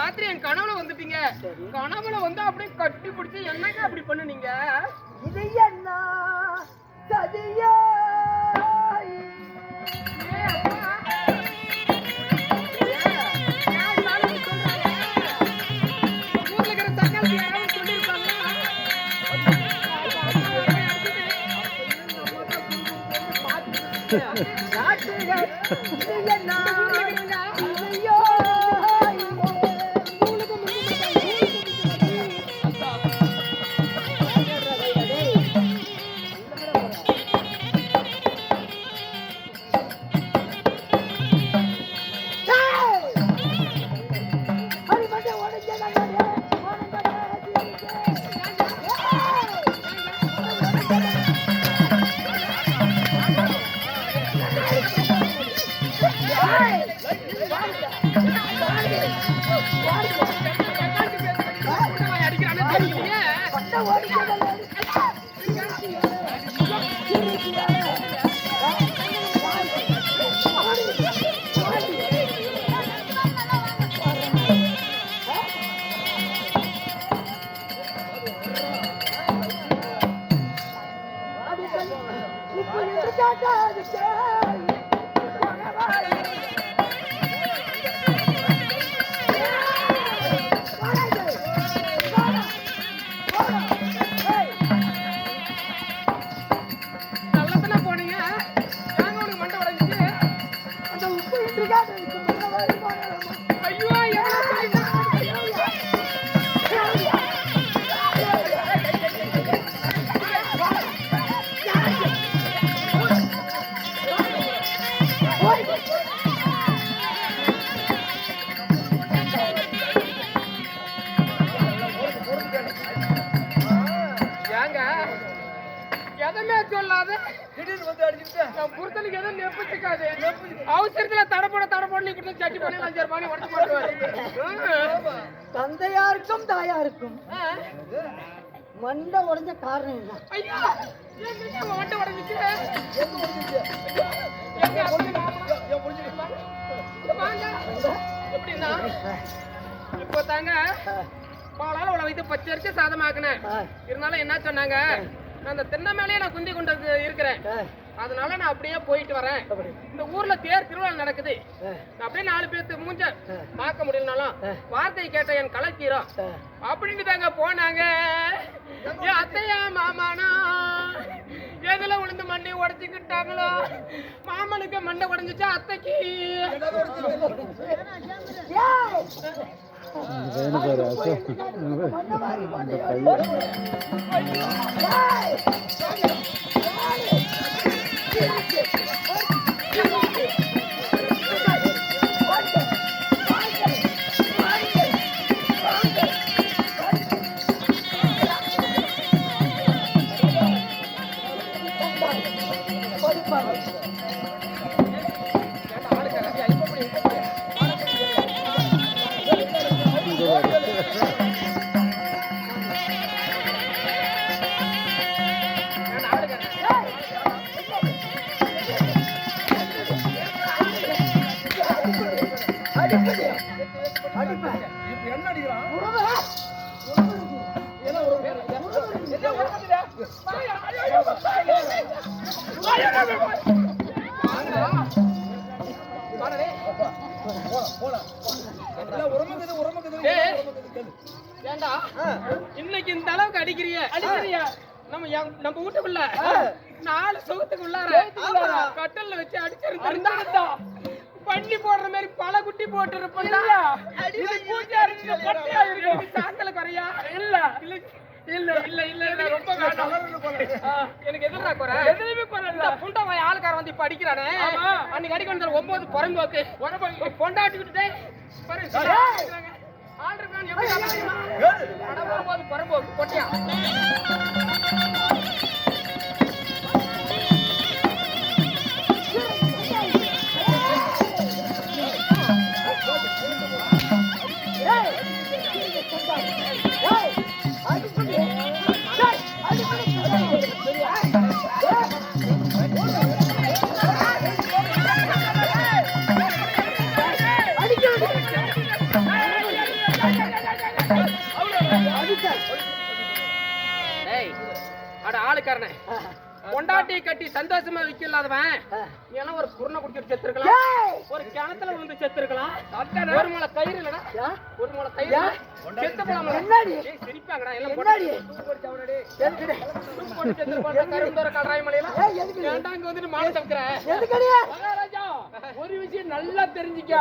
ராத்திரி என் கனவுல வந்துட்டீங்க. கனவுல வந்து அப்படியே கட்டி பிடிச்சி என்னங்க அப்படி பண்ணுனீங்க? இது என்ன சதியா? அவசரத்துல தடப்பட சட்டி பண்ணி 5 ரூபாய் உடச்சு போட்டுவாரு. தந்தையாருக்கும் தாயாருக்கும் மண்டை உடைஞ்ச காரணம் என்ன? ஐயா மண்டை உடைஞ்சிச்சு. எப்படின்னா இப்ப தாங்க பாலால உள்ள வைத்து பச்சரிச்சு சாதமாக்குனேன். இருந்தாலும் என்ன சொன்னாங்க, நான் அந்த தென்னை மேலேயே நான் குந்தி கொண்டு இருக்கிறேன். அதனால நான் அப்படியே போயிட்டு வரேன். இந்த ஊர்ல தேர் திருவிழா நடக்குது. அப்படியே 4 பேர்த்து மூஞ்ச பார்க்க முடியலனாலும் வார்த்தை கேட்ட என் கலக்கீரோ அப்படின்னு தாங்க போனாங்க. என் அத்தையா மாமானா எதுல விழுந்து மண்டி உடச்சுக்கிட்டாங்களோ, மாமனுக்கு மண்டை உடஞ்சிச்சா அத்தைக்கு இன்னைக்கு இந்த அளவுக்கு அடிக்கிறிய நம்ம வீட்டுக்குள்ள 4 சுகத்துக்குள்ளார கட்டல்ல வச்சு அடிச்சிருந்தா பண்ணி போடுற மாதிரி பல குட்டி போட்டு இருப்பா. சாக்கல குறையா இல்ல இல்ல இல்ல இல்ல ரொம்ப எனக்கு எதிர்டா குறை எதுவுமே குறை. புண்டவாய் ஆளுக்காரன் வந்து இப்ப அடிக்கிறானே, அன்னைக்கு அடிக்க வந்தாரு 9 புறம்போக்கு பொண்டாட்டிக்கிட்டு புறம்போக்கு கொட்டியா மூட்டையை கட்டி சந்தோஷமா விக்கலாதவன் ஏன்னா ஒரு குருணை குடிச்சிட்டு செத்துருக்கலாம், ஒரு கிணத்துல விழுந்து செத்துருக்கலாம், ஒரு முளை கயிறு இல்லடா, ஒரு முளை கயிறு செத்து போலாம். சிரிப்பாங்கடா எல்லாம் ஒரு விஷயம் நல்லா தெரிஞ்சுக்க,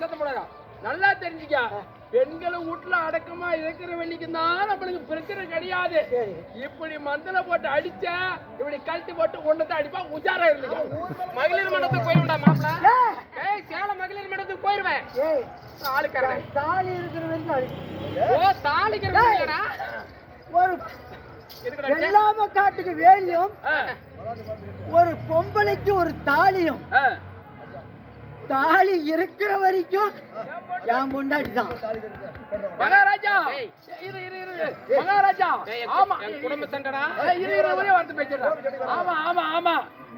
சத்தம் போடாதா, நல்லா தெரிஞ்சுக்க. பெண்களை வீட்டுல அடக்கமா இருக்கிற வெள்ளிக்கு தான் நம்மளுக்கு பிரச்சனை கிடையாது. இப்படி மந்தல போட்டு அடிச்சா இப்படி கழட்டி போட்டு ஒன்னதான் அடிப்பா, உஜாரா இருந்துச்சு. மகளிர் மண்டபத்துக்கு போயிருந்தா மாப்பிள்ள, சேலம் மகளிர் மண்டபத்துக்கு போயிருவேன். ஆளுக்காரன் தாலி இருக்கிற ஓ தாலிக்கிறா ஒரு எல்லாம காட்டுக்கு வேலியும் ஒரு பொம்பளைக்கு ஒரு தாலியும், தாலி இருக்கிற வரைக்கும் என் முன்னாடி தான் மகாராஜா. மகாராஜா ஆமா குடும்ப சண்டடா, வார்த்தை பேசுறேன். ஆமா ஆமா ஆமா,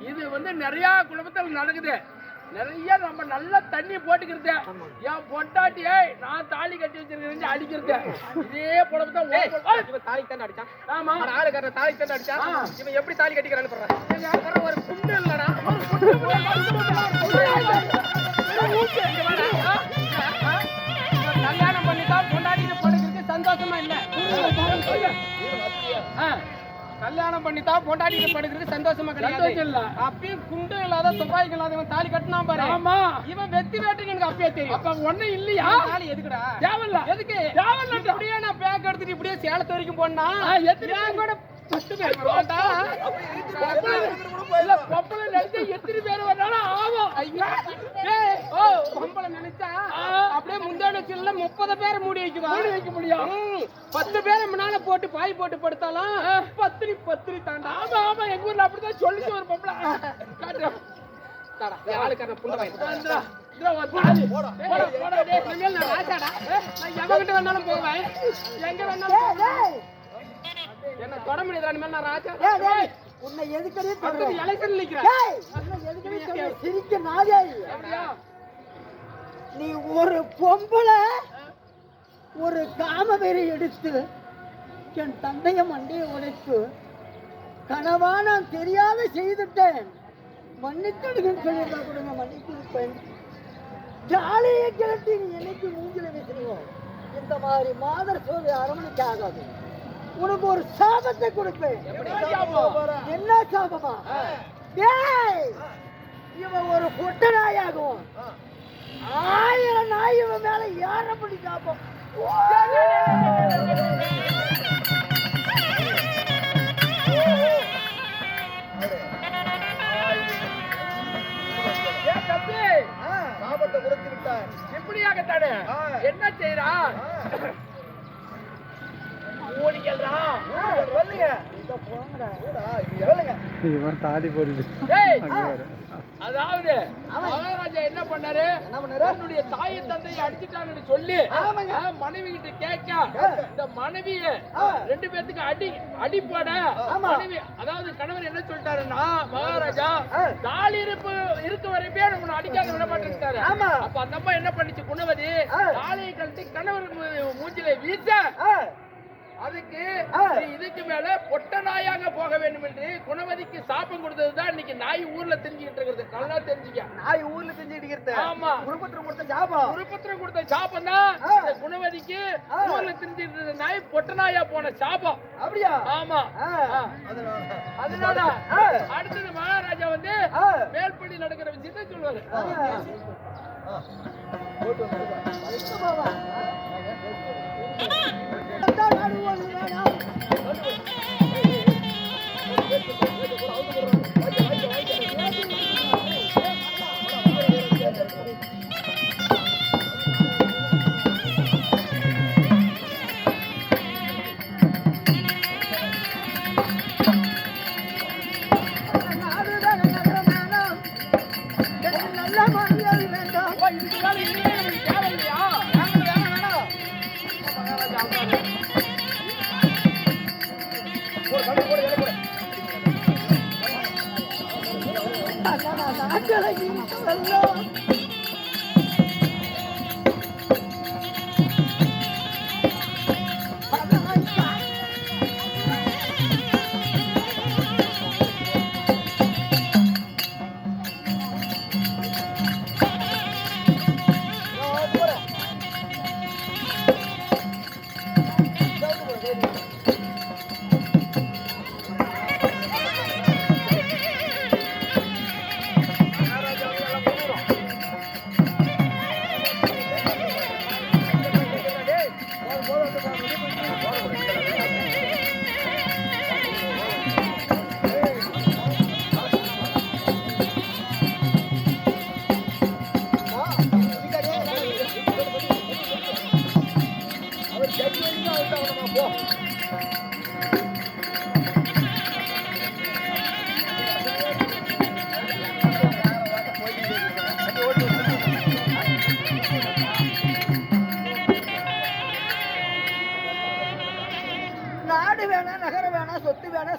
இது வந்து நிறைய குடும்பத்தில் நடக்குது. நிறைய நம்ம நல்லா தண்ணி போட்டுக்கிறது, என் பொண்டாட்டியை நான் தாலி கட்டி வச்சிருக்கேன் அடிக்கிறது. இதே குடும்பத்தான் தாலி தானே அடிச்சான். ஆமா ஆளுக்கார தாலி தானே அடிச்சான். இவன் எப்படி தாலி கட்டிக்கிறான்னு சொல்றேன். ஒரு குண்டு இல்லடா, ஒரு கல்யாணம் பண்ணிதான் பொண்டாட்டிட்டு படுக்கிறதுக்கு சந்தோஷமா இல்ல. கல்யாணம் பண்ணித்தான் பொண்டாட்டிட்டு படுக்கிறதுக்கு சந்தோஷமா கிடையாது. அப்பயும் குண்டு இல்லாத துப்பாக்கி இல்லாதவன் தாலி கட்டினா பாரு. ஆமா இவன் வெத்தி வேட்டுக்கு எனக்கு அப்பயே தெரியும். அப்ப ஒண்ணு இல்லையா தாலி எதுக்குடா தேவல்ல, எதுக்கு தேவல்ல. அப்படியே நான் பேக் எடுத்துட்டு இப்படியே சேலத்து வரைக்கும் போனா எத்தனை கூட பத்து பேர் வருவாண்டா. இல்ல பொம்பளை நினைச்சா எத்தனை பேர் வந்தாலும் ஆகும். ஓ பொம்பளை நினைச்சா அப்படியே முந்தான சில்ல 30 பேரை மூடி வைக்க முடியும். 10 பேரை முன்னால போட்டு பாய் போட்டு படுத்தாலும் பத்திரி தாண்டா. ஆமா ஆமா எங்க ஊர்ல அப்படிதான் சொல்லிச்சு ஒரு பொம்பளை. ஆளுக்கான புள்ள எவங்கிட்ட வேணாலும் போவேன், எங்க வேணாலும் என்ன தொட முடியாது. நான் ராஜா உன்னை எதுக்கடி எலெக்ஷன் நிக்கிறேன். சிரிக்க நாதே நீ ஒரு பொம்பளை ஒரு காமவெறி எடுத்து என் தந்தைய மண்டையை உடைத்து கனவா நான் தெரியாத செய்துட்டேன், மன்னித்துடுங்கன்னு சொல்லியிருந்தா கொடுங்க, மன்னித்திருப்பேன். ஜாலியை கிளட்டி நீ என்னைக்கு மூஞ்சில வைக்கிறோம். இந்த மாதிரி மாதர் சோறு அரமணிக்கு ஆகாது. உனக்கு ஒரு சாபத்தை கொடுப்பேன். என்ன சாபமா? இவன் ஒரு பொட்ட நாயாகும், 1000 நாய் இவன் மேல ஏறப்படி சாபம். சாபத்தை கொடுத்து விட்டார். எப்படியாகத்தானே என்ன செய்யறா தாடி போடுது. அதாவது மகாராஜா என்ன பண்ணாரு, தன்னுடைய தாயை தந்தையை அடிச்சுட்டாங்கன்னு சொல்லி மனைவி கிட்ட கேட்க, இந்த மனைவிய 2 பேத்துக்கு அடிப்பட மனைவி, அதாவது கணவர் என்ன சொல்லிட்டாருன்னா, மகாராஜா தாலி இருக்க வரைப்பே உன்னை அடிக்காத விட மாட்டேன்ட்டாரு. அப்ப அந்த அம்மா என்ன பண்ணிச்சு, குணவதி தாலியை கழட்டி கணவர் மூஞ்சில வீச, அதுக்கு இதுக்கு மேல பொட்ட நாயாக போக வேண்டும் என்று குணவதிக்கு சாபம் கொடுத்ததுதான் இன்னைக்கு நாய் ஊர்ல தெரிஞ்சுக்கிட்டு இருக்கிறது. நல்லா தெரிஞ்சுக்க, நாய் ஊர்ல தெரிஞ்சுக்கிட்டு இருக்கிறது. ஆமா குருபத்திரம் கொடுத்த சாபம், குருபத்திரம் கொடுத்த சாபம் தான் குணவதிக்கு ஊர்ல தெரிஞ்சுக்கிட்டு இருந்த நாய் பொட்ட நாயா போன சாபம். அப்படியா? ஆமா. அதனால அடுத்தது மகாராஜா வந்து மேல்படி நடக்கிற விஷயத்தை சொல்லுவாரு.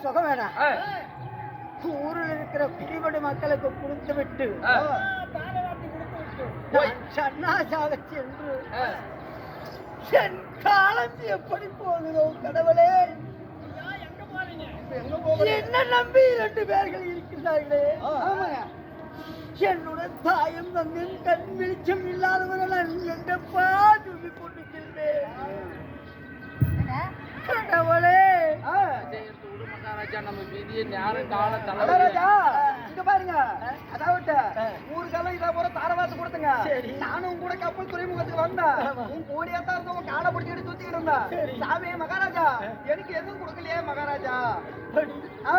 சுகம் வேணாம். ஆ, ஊரில் இருக்கிற குடிபடி மக்களுக்கு கொடுத்து விட்டு ஆ. நான் சன்னாசாக சென்று ஆ. என் காலம் எப்படி போகிறோ கடவுளே. என்ன நம்பி 2 பேர்கள் இருக்கின்றார்களே. ஆமாங்க. என்னுடன் தாயும் தந்தையும் கண் வெளிச்சம் இல்லாதவர்கள் நான் எங்கப்பா தும்பி கொண்டு செல்வேன் கடவுளே. செய்யறது விடு மகாராஜா, நம்ம விதியை நேரம் காலம் தலைவலி. மகாராஜா, இங்க பாருங்க. அதாவது ஊருக்கெல்லாம் இதே போல தாரவாத்து கொடுத்துங்க. நானும் கூட கப்பல் துறைமுகத்துக்கு வந்தேன். உன் கூடியா தான் இருந்த உன் காலை பிடிச்சிட்டு சுத்திக்கிட்டு இருந்தேன். சாமி மகாராஜா, எனக்கு எதுவும் கொடுக்கலையே மகாராஜா. ஆ,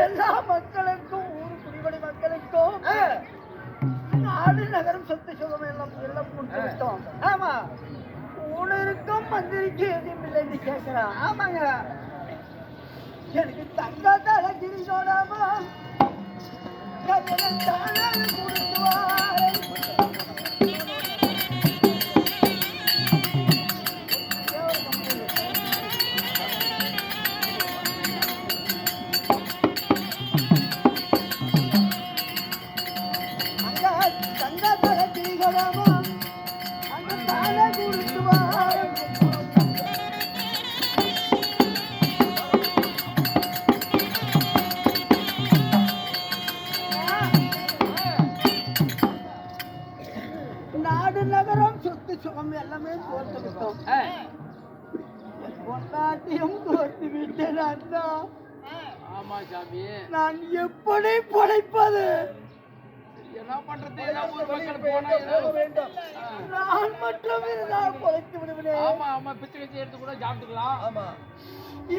எல்லா மக்களுக்கும் ஊர் குடிபடி மக்களுக்கும் நாடு நகரம் சொத்து சுகம் எல்லாம் எல்லாம் கொடுத்து விட்டோம். ஆமா ஊனருக்கும் மந்திரிக்கு எதுவும் இல்லைன்னு கேட்கிறான். ஆமாங்க. எனக்கு தங்கத்தால கிரிசோடாமா தங்கத்தால கிரிசோடாமா அந்த தால கொடுத்துவார். நாடு நகரம் சொத்து சுகம் எல்லாமே தோர்த்து விட்டோம். ஆ, பொன்னாட்டியும் தோர்த்து விட்டேன். அண்ணா, ஆமா சாமி, நான் எப்படி படைப்பது? என்ன பண்றது? ஏதோ ஊர் மக்கள் போனா ஏதோ வேண்டும். நான் மட்டும் இருந்தால் பொழைத்து விடுவேன். ஆமா ஆமா, பிச்சை வச்சு எடுத்து கூட சாப்பிட்டுக்கலாம். ஆமா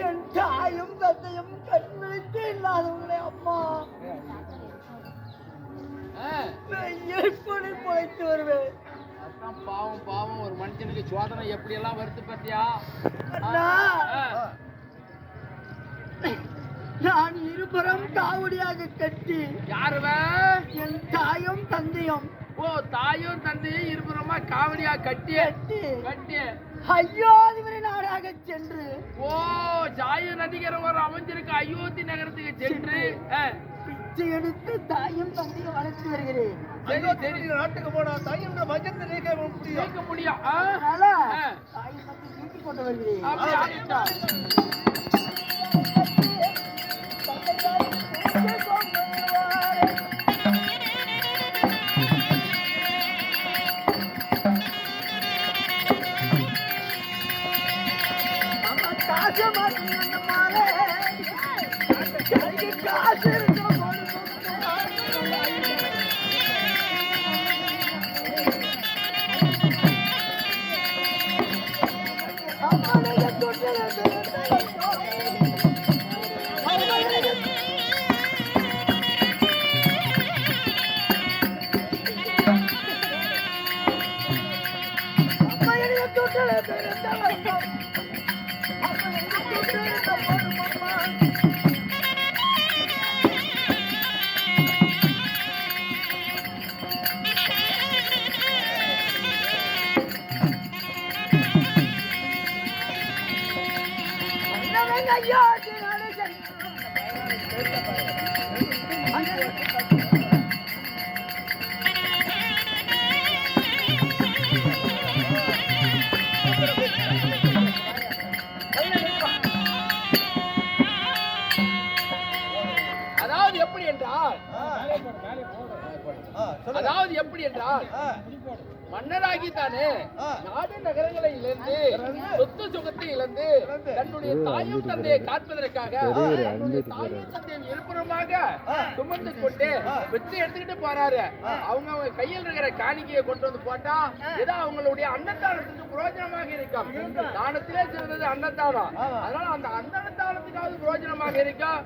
என் தாயும் தந்தையும் கண்விழித்து இல்லாதவங்களே அம்மா, ஆ, நான் எப்படி பொழைத்து வருவேன்? அதான் பாவம் பாவம், ஒரு மனுஷனுக்கு சோதனை எப்படி எல்லாம் வருது பாத்தியா? அண்ணா, ஆ, நான் இருபுறம் காவடியாக கட்டி யாருவ? என் தாயும் தந்தையும் ஓ, தாயும் தந்தையும் இருபுறமா காவடியா கட்டி கட்டி கட்டி. ஐயோதிவரை நாடாக சென்று ஓ, ஜாயு நதிகரை ஒரு அமைஞ்சிருக்க அயோத்தி நகரத்துக்கு சென்று ஆ, பிச்சை எடுத்து தாயும் தந்தையும் வளர்த்து வருகிறேன். சரி சரி, நாட்டுக்கு போனா தாயின் மகத்தை நீக்க முடியும். கேட்க முடியும். ஆ, அதனால ஆ. தாயும் தந்தை தூக்கி கொண்டு வருகிறேன். அப்படி ஆகிட்டா. அதாவது எப்படி என்றால் அதாவது எப்படி என்றால் மன்னராகி தானே நாடு நகரங்களை இழந்து சொத்து சுகத்தை இழந்து தன்னுடைய தாயும் தந்தையை காப்பதற்காக தன்னுடைய தாயும் தந்தையை இருபுறமாக சுமந்து கொண்டு வெற்றி எடுத்துக்கிட்டு போறாரு. அவங்க கையில் இருக்கிற காணிக்கையை கொண்டு வந்து போட்டா ஏதோ அவங்களுடைய அன்னதானத்துக்கு பிரயோஜனமாக இருக்கும். தானத்திலே சிறந்தது அன்னதானம். அதனால அந்த அன்னதானத்துக்காவது பிரயோஜனமாக இருக்கும்.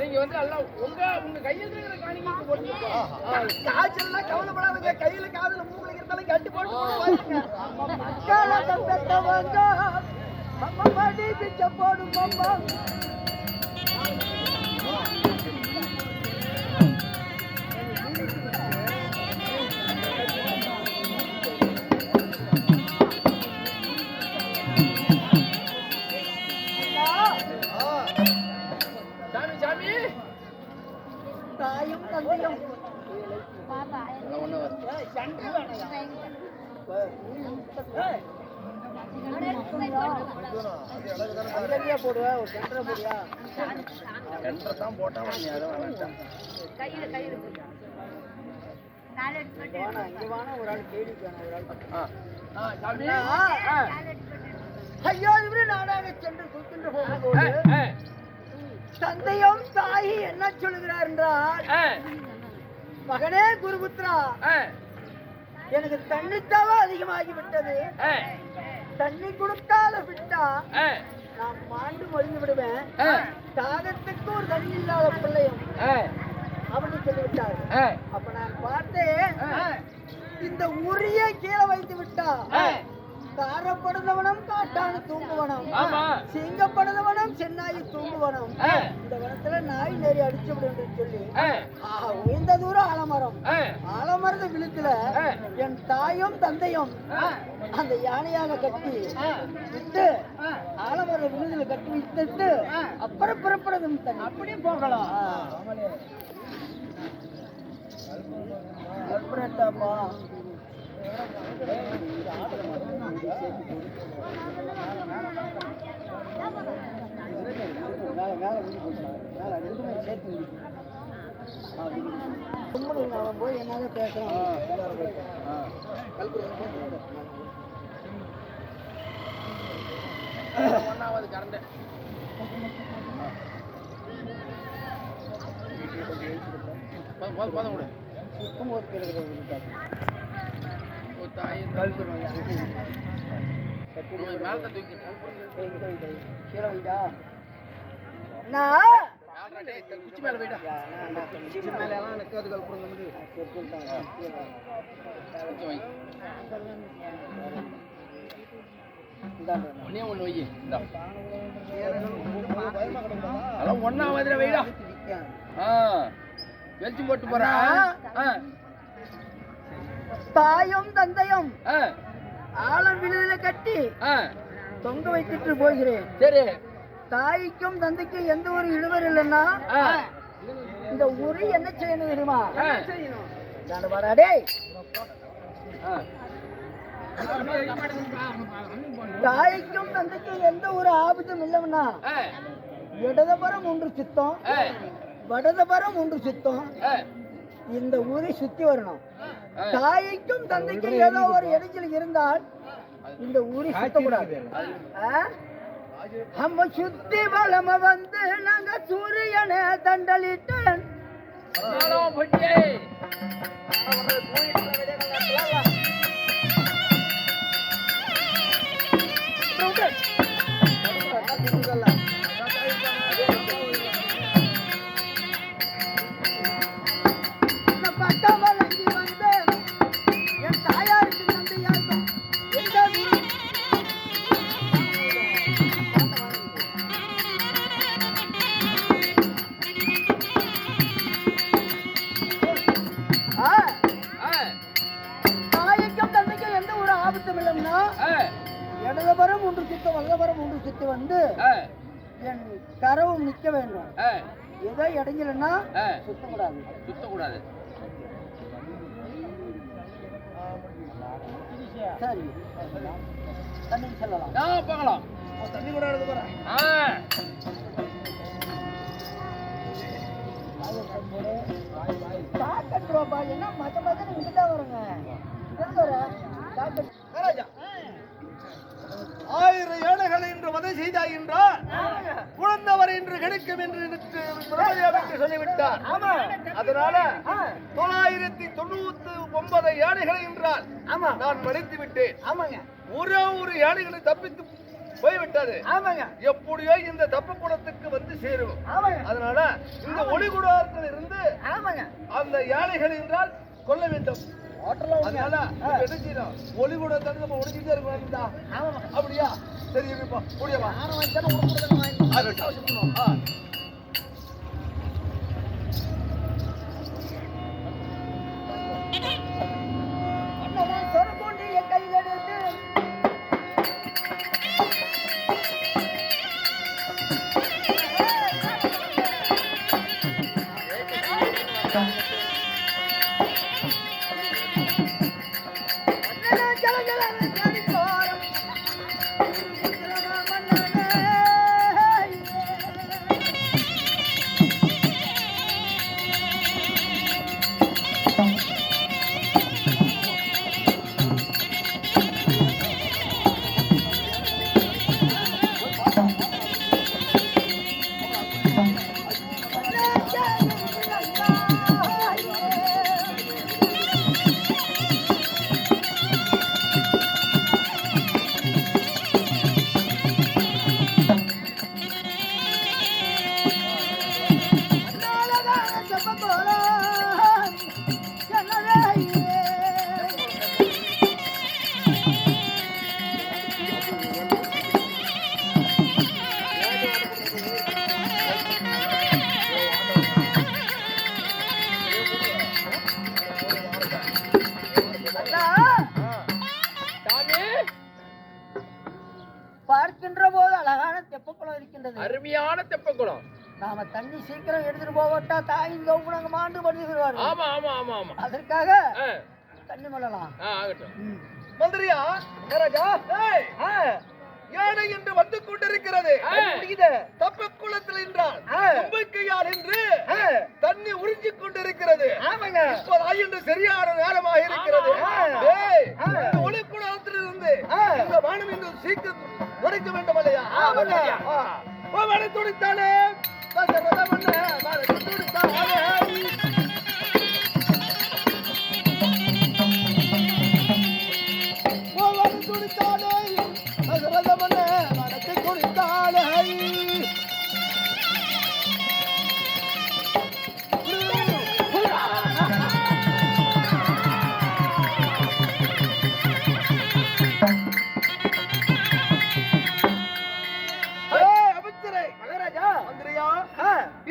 நீங்க வந்து எல்லாம் உங்க கையில் இருக்கிற காணிக்கைக்கு கொண்டு காய்ச்சல்லாம் கவலைப்படாதீங்க. கையில காதுல மூக்குல இருந்தாலும் கட்டி போட்டு போடும் அம்மா. போடுவா ஒரு சென்டரை போடுவா தான் போட்டா இங்க வானா ஒரு ஆள் கேள்வி ஒரு ஆள் ஐயா இவரு நாடாக சென்று சுத்தின்று போகும்போது தந்தையும் தாயி என்ன சொல்லுகிறார் என்றால் மகனே குருபுத்ரா எனக்கு தண்ணித்தாவா அதிகமாகி விட்டது தண்ணி கொடுக்காத விட்டா நான் மாண்டு மொழிந்து விடுவேன் தாகத்துக்கு ஒரு தண்ணி இல்லாத பிள்ளையும் அப்படின்னு சொல்லிவிட்டார் அப்ப நான் பார்த்தேன் இந்த உரிய கீழே வைத்து விட்டா காரப்படுதவனும் காட்டான தூங்குவனம் சிங்கப்படுதவனும் சென்னாயி தூங்குவனம் இந்த வனத்துல நாய் நெறி அடிச்சு விடும் சொல்லி உயர்ந்த தூரம் ஆலமரம் ஆலமரத விழுத்துல என் தாயும் தந்தையும் அந்த யானையாக கட்டி விட்டு ஆலமர விழுதுல கட்டி விட்டுட்டு அப்புறம் புறப்படுதும் தண்ணி அப்படியும் போகலாம் புறப்பட்டாப்பா போய் என்னால பேசலாம் ஒன்னாவது கரண்ட் போதும் கூட குச்சி மேல போயிட்டா மேல எல்லாம் நிற்காது கல்புரம் ஒன்னே ஒண்ணு வை அதெல்லாம் ஒன்னாவது வைடா வெளிச்சு போட்டு போறா தாயும் தந்தையும் ஆழம் விழுதில கட்டி தொங்க வைத்துட்டு போகிறேன் சரி தாய்க்கும் தந்தைக்கும் எந்த ஒரு இழுவர் இல்லைன்னா இந்த உரி என்ன செய்யணும் தெரியுமா தாய்க்கும் தந்தைக்கும் எந்த ஒரு ஆபத்தும் இல்லைன்னா இடதுபுறம் ஒன்று சித்தம் வடதுபுறம் ஒன்று சித்தம் இந்த ஊரை சுத்தி வரணும் தாய்க்கும் தந்தைக்கும் ஏதோ ஒரு இடைஞ்சல் இருந்தால் இந்த ஊரை சுத்தக்கூடாது நம்ம சுத்தி வளம வந்து நாங்க சூரியனை தண்டலிட்டேன் இடதுபுறம் ஒன்று சுத்த வலதுபுறம் ஒன்று சுத்தி வந்து என் கரவும் நிக்க வேண்டும் ஏதோ இடைஞ்சலன்னா சுத்தக்கூடாது சரி தண்ணி செல்லலாம் பார்க்கலாம் தண்ணி கூட எடுத்து போறேன் காக்கட்டுவாப்பா என்ன மத்த மத்த இங்கதான் வருங்க ராஜா 1000 ஏழைகள் என்று வதை செய்தாய் என்றால் குழந்தவர் என்று கிடைக்கும் என்று சொல்லிவிட்டார். அதனால 999 யானைகளை என்றால் நான் மடித்து விட்டேன். ஒரே ஒரு யானைகளை தப்பித்து போய்விட்டது. எப்படியோ இந்த தப்பு குளத்துக்கு வந்து சேரும். அதனால இந்த ஒளிகுடாரத்தில் இருந்து அந்த யானைகள் என்றால் கொல்ல வேண்டும். அதனால ஒளி கூட தந்து நம்ம ஒளிஞ்சிட்டே இருக்கணும். அப்படியா? சரி இருப்பா முடியவா இருக்கின்றது. அருமையான தெப்பக்குளம். நாம தண்ணி சீக்கிரம் எடுத்துட்டு போகட்டா தாயின் கவுனாங்க மாண்டு பண்ணிடுவாரு. ஆமா ஆமா ஆமா ஆமா. அதற்காக தண்ணி மல்லலாம். ஆகட்டும். மந்திரியா மகாராஜா, யானை என்று வந்து கொண்டிருக்கிறது. தப்ப குளத்தில் என்றால் நம்பிக்கையால் என்று தண்ணி உறிஞ்சிக் கொண்டிருக்கிறது. இப்போதான் என்று சரியான நேரமாக இருக்கிறது. ஒளி குளத்திலிருந்து இந்த வானம் என்று சீக்கிரம் உடைக்க வேண்டும் இல்லையா? மழை துடித்தாலே மழை துடித்தாலே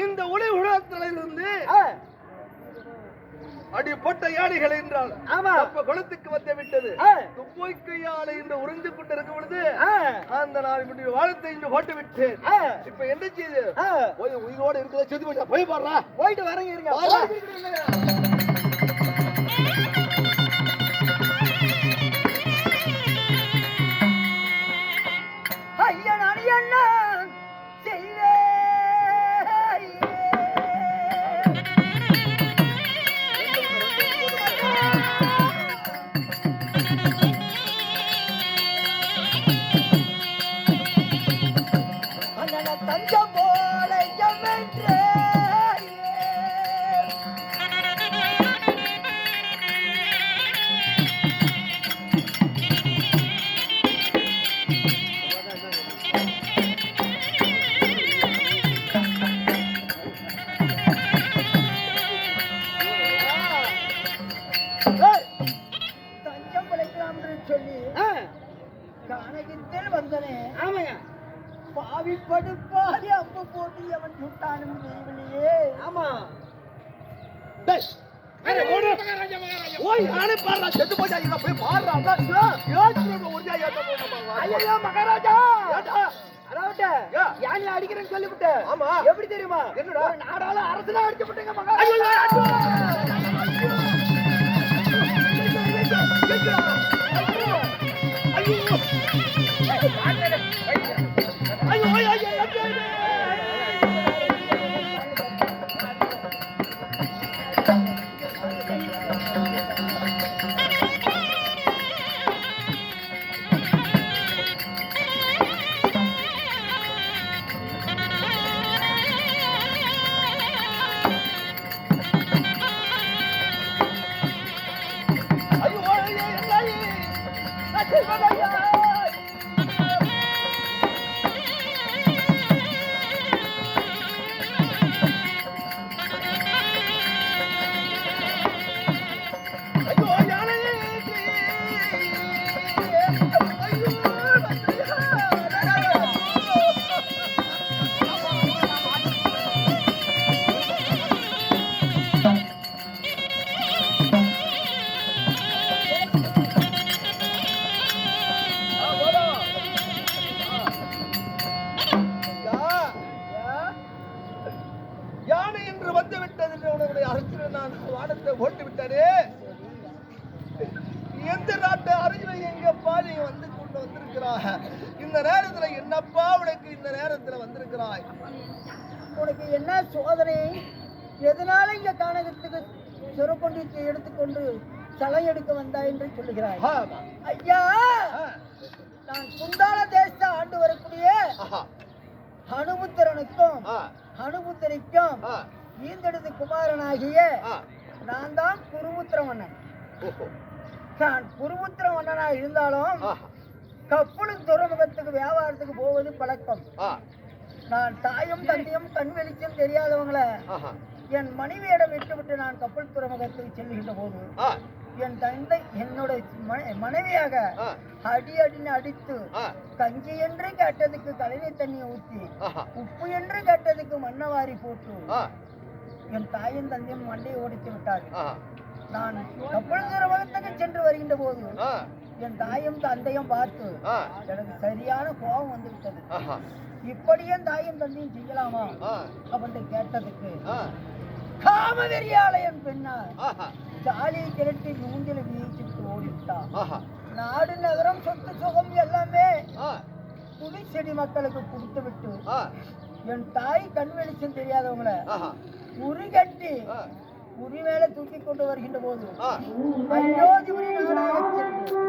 இந்த ஒளி உலகத்திலிருந்து அடிப்பட்ட யானைகள் என்றால் குளத்துக்கு வந்து விட்டது. துப்போய்க்கு யானை என்று உறிஞ்சு கொண்டிருக்கும் பொழுது அந்த நான் வாழ்த்தை இன்று போட்டு விட்டேன். இப்ப என்ன செய்து உயிரோடு இருக்கிறத செது போயிட்டா போய் பாடுறா. போயிட்டு வரங்க இருங்க. அடிக்கிறேன்னு சொல்லிவிட்டு எப்படி தெரியுமா? என்னடா நாடால அரசுல அடிக்கப்பட்டீங்க போட்டு விட்டாரு. எந்த நாட்டு அறிஞரை எங்கப்பா நீ வந்து கொண்டு வந்திருக்கிறாய்? இந்த நேரத்துல என்னப்பா உனக்கு இந்த நேரத்துல வந்திருக்கிறாய்? உனக்கு என்ன சோதனை? எதனால இங்க காணகத்துக்கு சொரக்கொண்டு எடுத்துக்கொண்டு சலை எடுக்க வந்தாய் என்று சொல்லுகிறாய்? ஐயா, நான் குந்தாள தேசத்தை ஆண்டு வரக்கூடிய அனுபுத்திரனுக்கும் அனுபுத்திரிக்கும் ஈந்தெடுத்து குமாரனாகிய நான் தான் குருமுத்திர மன்னன். நான் குருமுத்திர மன்னனா இருந்தாலும் கப்பலும் துறைமுகத்துக்கு வியாபாரத்துக்கு போவது பழக்கம். நான் தாயும் தந்தையும் கண் வெளிச்சம் தெரியாதவங்களை என் மனைவியிடம் விட்டுவிட்டு நான் கப்பல் துறைமுகத்துக்கு செல்லுகின்ற போது என் தந்தை என்னோட மனைவியாக அடி அடின்னு அடித்து கஞ்சி என்று கேட்டதுக்கு கழனி தண்ணியை ஊற்றி உப்பு என்று கேட்டதுக்கு மண்ணவாரி போட்டு என் தாயும் தந்தையும் மண்டையை ஓடித்து விட்டார். நான் கப்பல் துறைமுகத்துக்கு சென்று வருகின்ற போது என் தாயும் தந்தையும் பார்த்து எனக்கு சரியான கோபம் வந்து விட்டது. இப்படியே தாயும் தந்தையும் செய்யலாமா அப்படின்னு கேட்டதுக்கு காமவெறியாலயம் பெண்ணார் தாலி திரட்டி மூங்கில வீழ்ச்சிட்டு ஓடிவிட்டான். நாடு நகரம் சொத்து சுகம் எல்லாமே புலிச்செடி மக்களுக்கு கொடுத்து விட்டு என் தாய் கண் வெளிச்சம் தெரியாதவங்கள உரி கட்டி உரி மேல தூக்கி கொண்டு வருகின்ற போது அயோத்தி நாடாக சென்று